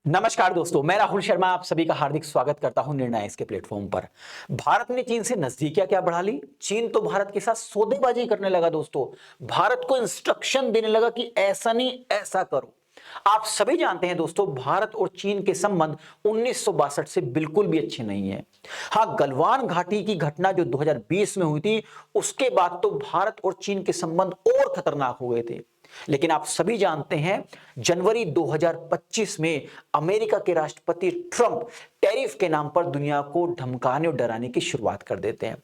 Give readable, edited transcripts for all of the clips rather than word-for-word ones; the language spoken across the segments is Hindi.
नमस्कार दोस्तों, मैं राहुल शर्मा आप सभी का हार्दिक स्वागत करता हूं निर्णय इसके प्लेटफॉर्म पर। भारत ने चीन से नजदीकियां क्या बढ़ा ली? चीन तो भारत के साथ सौदेबाजी करने लगा दोस्तों। भारत को इंस्ट्रक्शन देने लगा कि ऐसा नहीं ऐसा करो। आप सभी जानते हैं दोस्तों, भारत और चीन के संबंध 1962 से बिल्कुल भी अच्छे नहीं है। हाँ, गलवान घाटी की घटना जो 2020 में हुई थी, उसके बाद तो भारत और चीन के संबंध और खतरनाक हो गए थे। लेकिन आप सभी जानते हैं, जनवरी 2025 में अमेरिका के राष्ट्रपति ट्रंप टैरिफ के नाम पर दुनिया को धमकाने और डराने की शुरुआत कर देते हैं।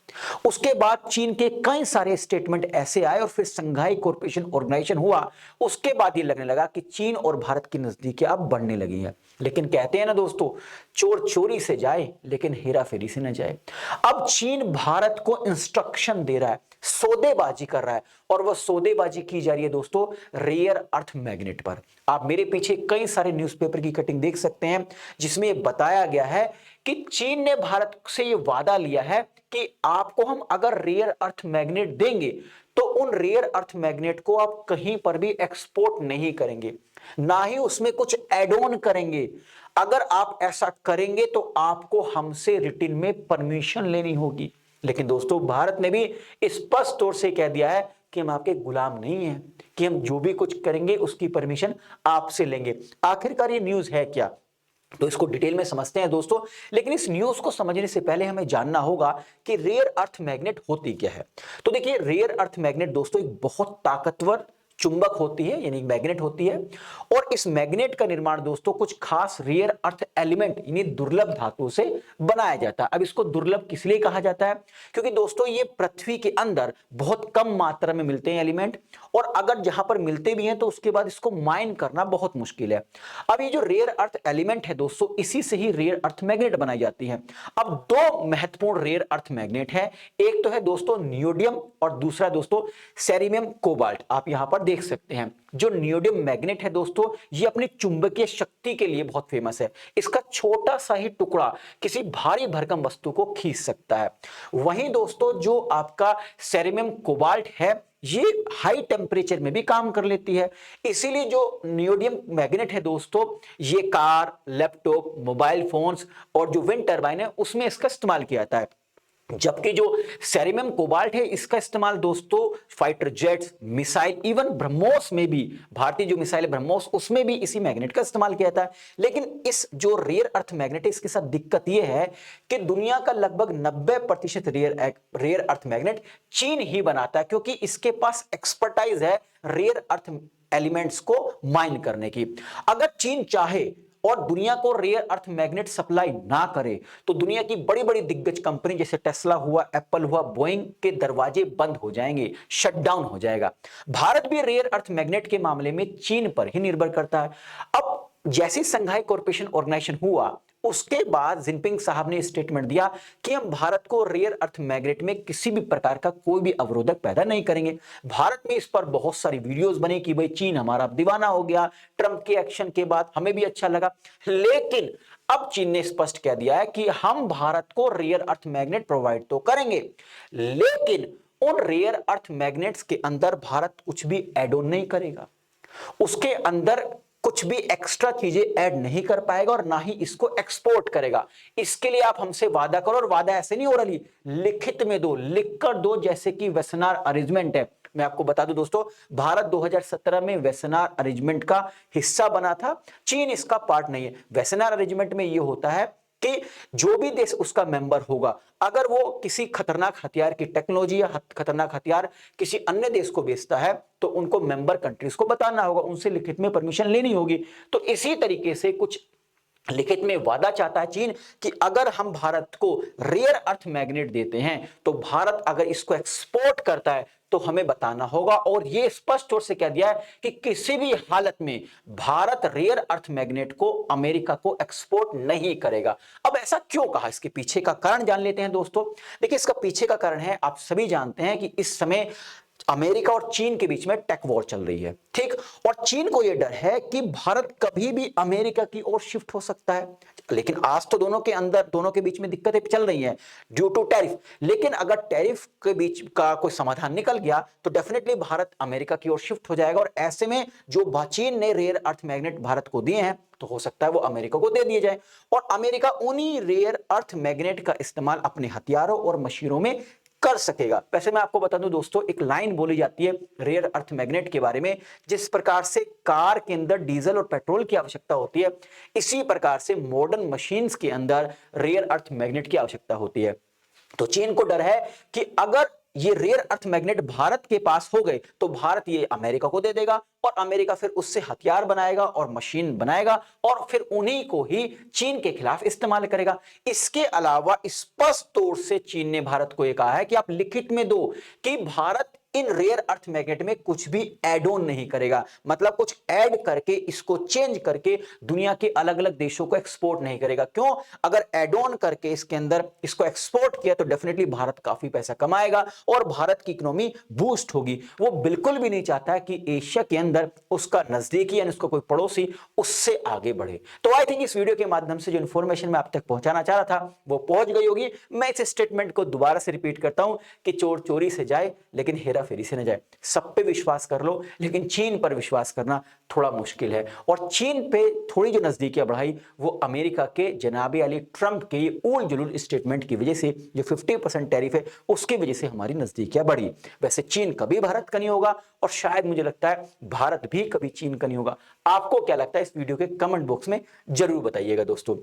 उसके बाद चीन के कई सारे स्टेटमेंट ऐसे आए और फिर संघाई कोऑपरेशन ऑर्गेनाइजेशन हुआ। उसके बाद ये लगने लगा कि चीन और भारत की नजदीकियां अब बढ़ने लगी हैं। लेकिन कहते हैं ना दोस्तों, चोर चोरी से जाए लेकिन हेरा फेरी से न जाए। अब चीन भारत को इंस्ट्रक्शन दे रहा है, सौदेबाजी कर रहा है, और वह सौदेबाजी की जा रही है दोस्तों रेयर अर्थ मैग्नेट पर। आप मेरे पीछे कई सारे न्यूज़पेपर की कटिंग देख सकते हैं, जिसमें यह बताया गया है कि चीन ने भारत से यह वादा लिया है कि आपको हम अगर रेयर अर्थ मैग्नेट देंगे तो उन रेयर अर्थ मैग्नेट को आप कहीं पर भी एक्सपोर्ट नहीं करेंगे, ना ही उसमें कुछ एड ऑन करेंगे। अगर आप ऐसा करेंगे तो आपको हमसे रिटन में परमिशन लेनी होगी। लेकिन दोस्तों, भारत ने भी स्पष्ट तौर से कह दिया है कि हम आपके गुलाम नहीं हैं, कि हम जो भी कुछ करेंगे उसकी परमिशन आपसे लेंगे। आखिरकार ये न्यूज़ है क्या, तो इसको डिटेल में समझते हैं दोस्तों। लेकिन इस न्यूज़ को समझने से पहले हमें जानना होगा कि रेयर अर्थ मैग्नेट होती क्या है। तो देखिए, रेयर अर्थ मैग्नेट दोस्तों एक बहुत ताकतवर चुंबक होती है, यानी मैग्नेट होती है। और इस मैग्नेट का निर्माण दोस्तों कुछ खास रेयर अर्थ एलिमेंट यानी दुर्लभ धातु से बनाया जाता है। अब इसको दुर्लभ किस लिए कहा जाता है? क्योंकि दोस्तों ये पृथ्वी के अंदर बहुत कम मात्रा में मिलते हैं एलिमेंट, और अगर जहां पर मिलते भी हैं तो उसके बाद इसको माइन करना बहुत मुश्किल है। अब ये जो रेयर अर्थ एलिमेंट है दोस्तों, इसी से ही रेयर अर्थ मैग्नेट बनाई जाती है। अब दो महत्वपूर्ण रेयर अर्थ मैग्नेट है, एक तो है दोस्तों नियोडियम और दूसरा दोस्तों सेरिमियम कोबाल्ट। आप यहां पर देख सकते हैं, जो नियोडियम मैग्नेट है दोस्तों, ये अपनी चुंबकीय शक्ति के लिए बहुत फेमस है। इसका छोटा सा ही टुकड़ा किसी भारी भरकम वस्तु को खींच सकता है। वहीं दोस्तों जो आपका सेरिमियम कोबाल्ट है, ये हाई टेम्परेचर में भी काम कर लेती है। इसीलिए जो नियोडियम मैग्नेट है दोस्तों, ये कार, लैपटॉप, मोबाइल फोन्स और जो विंड टर्बाइन है उसमें इसका इस्तेमाल किया जाता है। जबकि जो सेरिमियम कोबाल्ट है, इसका इस्तेमाल दोस्तों fighter jets, missile, even BrahMos में भी, भारतीय जो मिसाइल है ब्रह्मोस, उसमें भी इसी मैग्नेट का इस्तेमाल किया जाता है। लेकिन इस जो रेयर अर्थ मैग्नेट है, इसके साथ दिक्कत यह है कि दुनिया का लगभग 90% रेयर अर्थ मैग्नेट चीन ही बनाता है, क्योंकि इसके पास एक्सपर्टाइज है रेयर अर्थ एलिमेंट्स को माइन करने की। अगर चीन चाहे और दुनिया को रेयर अर्थ मैग्नेट सप्लाई ना करे तो दुनिया की बड़ी बड़ी दिग्गज कंपनी जैसे टेस्ला हुआ, एप्पल हुआ, बोइंग के दरवाजे बंद हो जाएंगे, शटडाउन हो जाएगा। भारत भी रेयर अर्थ मैग्नेट के मामले में चीन पर ही निर्भर करता है। अब जैसे संघाई कॉरपोरेशन ऑर्गेनाइजेशन हुआ, उसके बाद जिनपिंग साहब ने स्टेटमेंट दिया कि हम भारत को रेयर अर्थ मैग्नेट में किसी भी प्रकार का कोई भी अवरोधक पैदा नहीं करेंगे। भारत में इस पर बहुत सारी वीडियोस बनी कि भाई चीन हमारा दीवाना हो गया। ट्रंप के एक्शन के बाद हमें भी अच्छा लगा, लेकिन अब चीन ने स्पष्ट कह दिया है कि हम भारत को रेयर अर्थ मैग्नेट प्रोवाइड तो करेंगे, लेकिन उन रेयर अर्थ मैग्नेट्स के अंदर भारत कुछ भी एड ऑन नहीं करेगा, उसके अंदर कुछ भी एक्स्ट्रा चीजें ऐड नहीं कर पाएगा और ना ही इसको एक्सपोर्ट करेगा। इसके लिए आप हमसे वादा करो, और वादा ऐसे नहीं हो रही, लिखित में दो, लिख कर दो, जैसे कि वेसनार अरेंजमेंट है। मैं आपको बता दूं दोस्तों, भारत 2017 में वेसनार अरेंजमेंट का हिस्सा बना था, चीन इसका पार्ट नहीं है। वेसनार अरेंजमेंट में यह होता है कि जो भी देश उसका मेंबर होगा, अगर वो किसी खतरनाक हथियार की टेक्नोलॉजी या खतरनाक हथियार किसी अन्य देश को बेचता है तो उनको मेंबर कंट्रीज को बताना होगा, उनसे लिखित में परमिशन लेनी होगी। तो इसी तरीके से कुछ लिखित में वादा चाहता है चीन कि अगर हम भारत को रेयर अर्थ मैग्नेट देते हैं तो भारत अगर इसको एक्सपोर्ट करता है तो हमें बताना होगा। और यह स्पष्ट तौर से कह दिया है कि किसी भी हालत में भारत रेयर अर्थ मैग्नेट को अमेरिका को एक्सपोर्ट नहीं करेगा। अब ऐसा क्यों कहा, इसके पीछे का कारण जान लेते हैं दोस्तों। देखिए, इसका पीछे का कारण है, आप सभी जानते हैं कि इस समय अमेरिका और चीन के बीच में टेक वॉर चल रही है, ठीक। और चीन को यह डर है कि भारत कभी भी अमेरिका की ओर शिफ्ट हो सकता है। लेकिन आज तो दोनों के बीच में दिक्कतें चल रही हैं ड्यू टू टैरिफ। लेकिन अगर टैरिफ के बीच का कोई समाधान निकल गया तो डेफिनेटली भारत अमेरिका की ओर शिफ्ट हो जाएगा। और ऐसे में जो चीन ने रेयर अर्थ मैग्नेट भारत को दिए हैं तो हो सकता है वो अमेरिका को दे दिए जाए, और अमेरिका उन्हीं रेयर अर्थ मैग्नेट का इस्तेमाल अपने हथियारों और मशीनों में कर सकेगा। वैसे मैं आपको बता दूं दोस्तों, एक लाइन बोली जाती है रेयर अर्थ मैग्नेट के बारे में, जिस प्रकार से कार के अंदर डीजल और पेट्रोल की आवश्यकता होती है, इसी प्रकार से मॉडर्न मशीन्स के अंदर रेयर अर्थ मैग्नेट की आवश्यकता होती है। तो चीन को डर है कि अगर ये रेयर अर्थ मैग्नेट भारत के पास हो गए तो भारत ये अमेरिका को दे देगा, और अमेरिका फिर उससे हथियार बनाएगा और मशीन बनाएगा और फिर उन्हीं को ही चीन के खिलाफ इस्तेमाल करेगा। इसके अलावा स्पष्ट तौर से चीन ने भारत को यह कहा है कि आप लिखित में दो कि भारत इन रेयर अर्थ मैग्नेट में कुछ भी ऐड ऑन नहीं करेगा, मतलब कुछ ऐड करके इसको चेंज करके दुनिया के अलग अलग देशों को एक्सपोर्ट नहीं करेगा। क्यों? अगर ऐड ऑन करके इसके अंदर इसको एक्सपोर्ट किया तो डेफिनेटली भारत काफी पैसा कमाएगा और भारत की इकोनॉमी बूस्ट होगी। वो बिल्कुल भी नहीं चाहता है कि एशिया के अंदर उसका नजदीकी यानी उसका कोई पड़ोसी उससे आगे बढ़े। तो आई थिंक इस वीडियो के माध्यम से जो इंफॉर्मेशन मैं आप तक पहुंचाना चाह रहा था वो पहुंच गई होगी। मैं इस स्टेटमेंट को दोबारा से रिपीट करता हूं कि चोर चोरी से जाए लेकिन हेरा फेरी से न जाए। सब पे विश्वास कर लो लेकिन चीन पर विश्वास करना थोड़ा मुश्किल है। और चीन पे थोड़ी जो नजदीकियां बढ़ाई वो अमेरिका के जनाबे अली ट्रंप के ये उल जुलूल स्टेटमेंट की वजह से, जो 50% टैरिफ है उसकी वजह से हमारी नजदीकियां बढ़ी। वैसे चीन कभी भारत का नहीं होगा और शायद मुझे लगता है भारत भी कभी चीन का नहीं होगा। आपको क्या लगता है इस वीडियो के कमेंट बॉक्स में जरूर बताइएगा। दोस्तों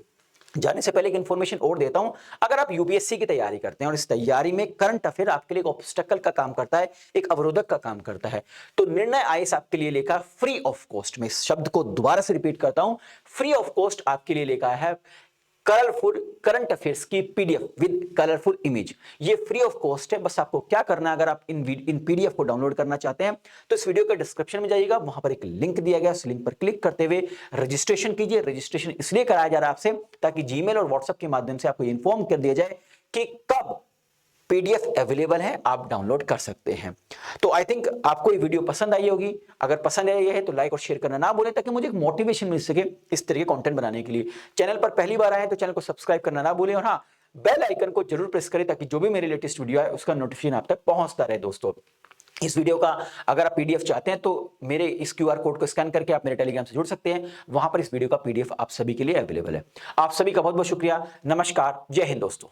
जाने से पहले एक इंफॉर्मेशन और देता हूं, अगर आप यूपीएससी की तैयारी करते हैं और इस तैयारी में करंट अफेयर आपके लिए एक ऑब्स्टेकल का काम करता है, एक अवरोधक का काम करता है, तो निर्णय आईएएस आपके लिए लेकर फ्री ऑफ कॉस्ट में, इस शब्द को दोबारा से रिपीट करता हूं, फ्री ऑफ कॉस्ट आपके लिए लेकर है कलरफुल करंट अफेयर्स की पीडीएफ विद कलरफुल इमेज। ये फ्री ऑफ कॉस्ट है। बस आपको क्या करना है, अगर आप इन पीडीएफ को डाउनलोड करना चाहते हैं तो इस वीडियो के डिस्क्रिप्शन में जाइएगा, वहां पर एक लिंक दिया गया, उस लिंक पर क्लिक करते हुए रजिस्ट्रेशन कीजिए। रजिस्ट्रेशन इसलिए कराया जा रहा है आपसे ताकि जीमेल और व्हाट्सएप के माध्यम से आपको इन्फॉर्म कर दिया जाए कि कब पीडीएफ अवेलेबल है, आप डाउनलोड कर सकते हैं। तो आई थिंक आपको ये वीडियो पसंद आई होगी। अगर पसंद आई है तो लाइक और शेयर करना ना भूलें ताकि मुझे एक मोटिवेशन मिल सके इस तरह के कंटेंट बनाने के लिए। चैनल पर पहली बार आए तो चैनल को सब्सक्राइब करना ना भूलें, और हाँ, बेल आइकन को जरूर प्रेस करें ताकि जो भी मेरे लेटेस्ट वीडियो है उसका नोटिफिकेशन आप तक पहुंचता रहे। दोस्तों इस वीडियो का अगर आप पीडीएफ चाहते हैं तो मेरे इस क्यूआर कोड को स्कैन करके आप मेरे टेलीग्राम से जुड़ सकते हैं, वहां पर इस वीडियो का पीडीएफ आप सभी के लिए अवेलेबल है। आप सभी का बहुत बहुत शुक्रिया। नमस्कार, जय हिंद दोस्तों।